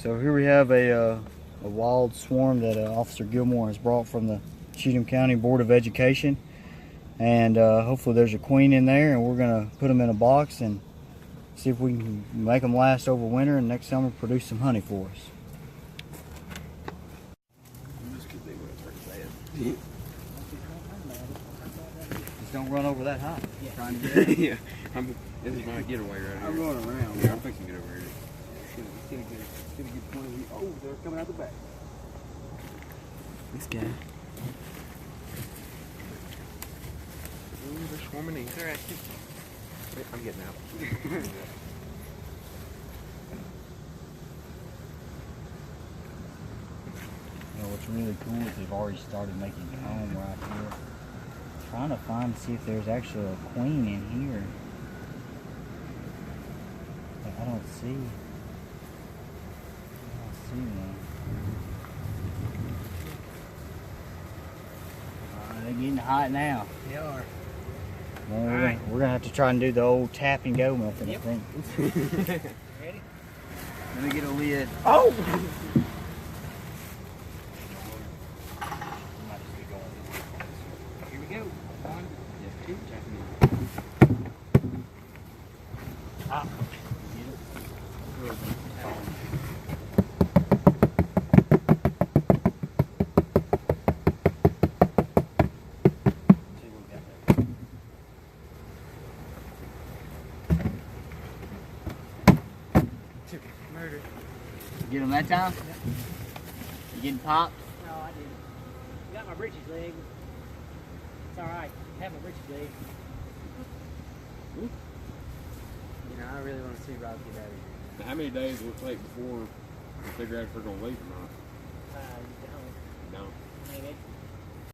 So here we have a wild swarm that Officer Gilmore has brought from the Cheatham County Board of Education, and hopefully there's a queen in there, and we're gonna put them in a box and see if we can make them last over winter and next summer produce some honey for us. Just don't run over that high. Yeah. Trying to get out. Yeah, this is my getaway right here. I'm going around. Yeah, I'm fixing to get over here. Get a good point of view. Oh, they're coming out the back. This guy. Ooh, they're swarming in. They're active. Wait, I'm getting out. You know, what's really cool is they've already started making comb right here. Trying to find, see if there's actually a queen in here. But I don't see one. They're getting hot now. They are. Well, we're gonna have to try and do the old tap and go method, I think. Ready? Let me get a lid. Oh! Here we go. 1, 2, Ah. Murder. Get him that time? Yep. You getting popped? No, I didn't. You got my britches leg. It's alright. I have my britches leg. You know, I really want to see Rob get out of here. How many days will it take before we figure out if we're going to leave or not?